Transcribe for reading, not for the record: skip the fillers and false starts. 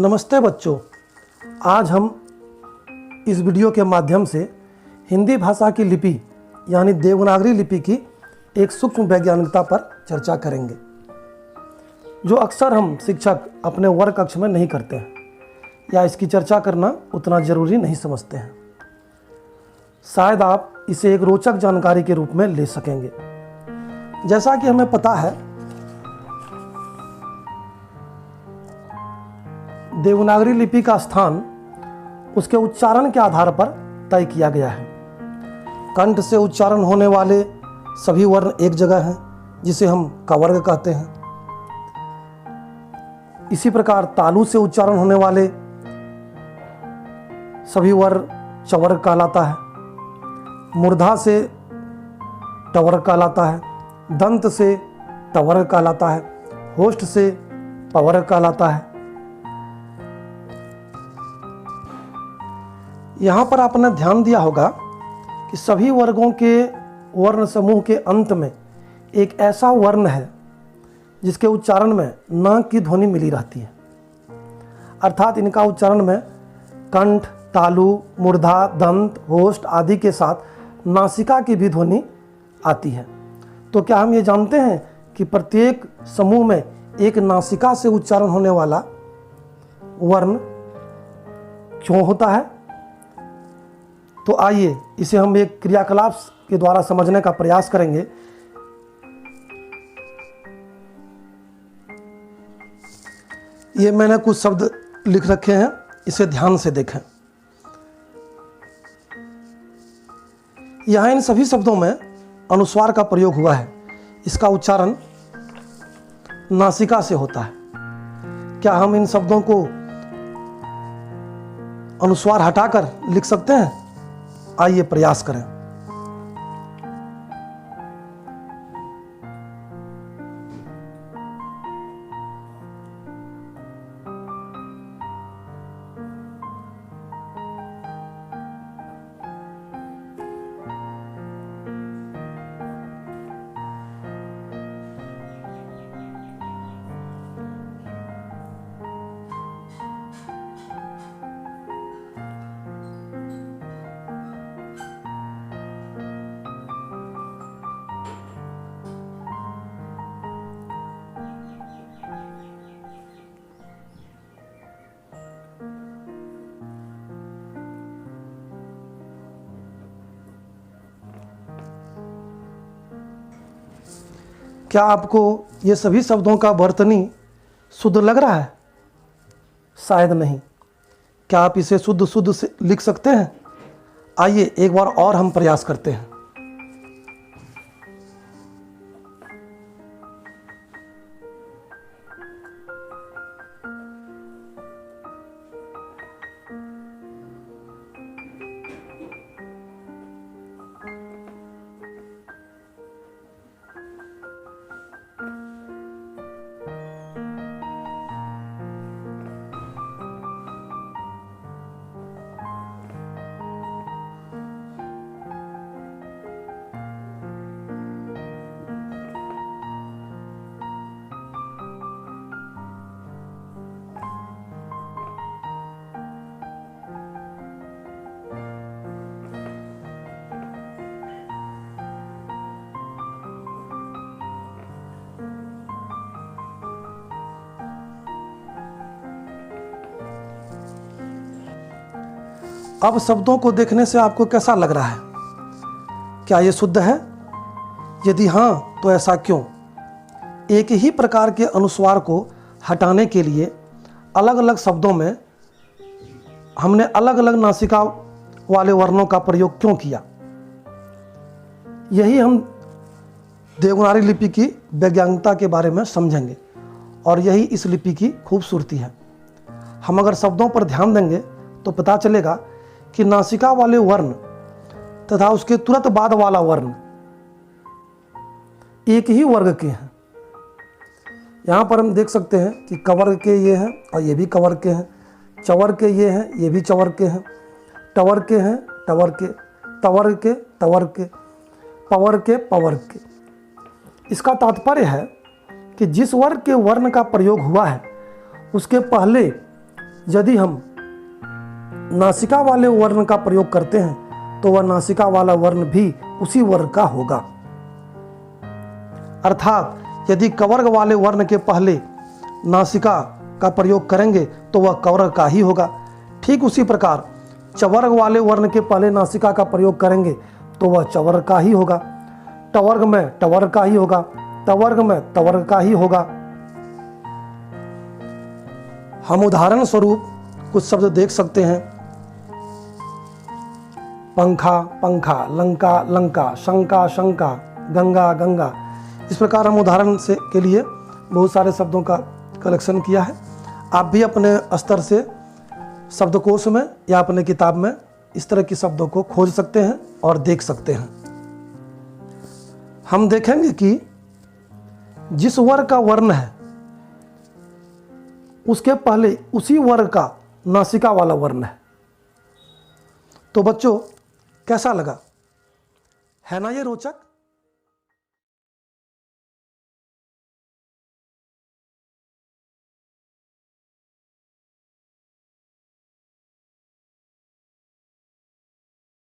नमस्ते बच्चों, आज हम इस वीडियो के माध्यम से हिंदी भाषा की लिपि यानी देवनागरी लिपि की एक सूक्ष्म वैज्ञानिकता पर चर्चा करेंगे, जो अक्सर हम शिक्षक अपने वर्ग कक्ष में नहीं करते हैं या इसकी चर्चा करना उतना ज़रूरी नहीं समझते हैं। शायद आप इसे एक रोचक जानकारी के रूप में ले सकेंगे। जैसा कि हमें पता है, देवनागरी लिपि का स्थान उसके उच्चारण के आधार पर तय किया गया है। कंठ से उच्चारण होने वाले सभी वर्ण एक जगह हैं, जिसे हम कवर्ग कहते हैं। इसी प्रकार तालु से उच्चारण होने वाले सभी वर्ण चवर्ग कहलाता है। मूर्धा से टवर्ग कहलाता है। दंत से टवर्ग कहलाता है। होष्ठ से पवर्ग कहलाता है। यहाँ पर आपने ध्यान दिया होगा कि सभी वर्गों के वर्ण समूह के अंत में एक ऐसा वर्ण है जिसके उच्चारण में न की ध्वनि मिली रहती है, अर्थात इनका उच्चारण में कंठ, तालु, मूर्धा, दंत, होष्ठ आदि के साथ नासिका की भी ध्वनि आती है। तो क्या हम ये जानते हैं कि प्रत्येक समूह में एक नासिका से उच्चारण होने वाला वर्ण क्यों होता है? तो आइए इसे हम एक क्रियाकलाप के द्वारा समझने का प्रयास करेंगे। ये मैंने कुछ शब्द लिख रखे हैं, इसे ध्यान से देखें। यहाँ इन सभी शब्दों में अनुस्वार का प्रयोग हुआ है। इसका उच्चारण नासिका से होता है। क्या हम इन शब्दों को अनुस्वार हटाकर लिख सकते हैं? आइए प्रयास करें। क्या आपको ये सभी शब्दों का वर्तनी शुद्ध लग रहा है? शायद नहीं। क्या आप इसे शुद्ध शुद्ध से लिख सकते हैं? आइए एक बार और हम प्रयास करते हैं। अब शब्दों को देखने से आपको कैसा लग रहा है? क्या ये शुद्ध है? यदि हाँ, तो ऐसा क्यों? एक ही प्रकार के अनुस्वार को हटाने के लिए अलग अलग शब्दों में हमने अलग अलग नासिका वाले वर्णों का प्रयोग क्यों किया? यही हम देवनागरी लिपि की वैज्ञानिकता के बारे में समझेंगे और यही इस लिपि की खूबसूरती है। हम अगर शब्दों पर ध्यान देंगे तो पता चलेगा कि नासिका वाले वर्ण तथा उसके तुरंत बाद वाला वर्ण एक ही वर्ग के हैं। यहाँ पर हम देख सकते हैं कि कवर्ग के ये हैं और ये भी कवर्ग के हैं, चवर्ग के ये हैं, ये भी चवर्ग के हैं, टवर्ग के हैं, टवर्ग के, तवर्ग के, तवर्ग के, पवर्ग के, पवर्ग के। इसका तात्पर्य है कि जिस वर्ग के वर्ण का प्रयोग हुआ है उसके पहले यदि हम नासिका वाले वर्ण का प्रयोग करते हैं तो वह नासिका वाला वर्ण भी उसी वर्ग का होगा। अर्थात यदि कवर्ग वाले वर्ण के पहले नासिका का प्रयोग करेंगे तो वह कवर्ग का ही होगा। ठीक उसी प्रकार चवर्ग वाले वर्ण के पहले नासिका का प्रयोग करेंगे तो वह चवर्ग का ही होगा। टवर्ग में टवर्ग का ही होगा, तवर्ग में तवर्ग का ही होगा। हम उदाहरण स्वरूप कुछ शब्द देख सकते हैं। पंखा पंखा, लंका लंका, शंका शंका, गंगा गंगा। इस प्रकार हम उदाहरण से के लिए बहुत सारे शब्दों का कलेक्शन किया है। आप भी अपने स्तर से शब्दकोश में या अपने किताब में इस तरह के शब्दों को खोज सकते हैं और देख सकते हैं। हम देखेंगे कि जिस वर्ग का वर्ण है उसके पहले उसी वर्ग का नासिका वाला वर्ण है। तो बच्चों कैसा लगा, है ना ये रोचक?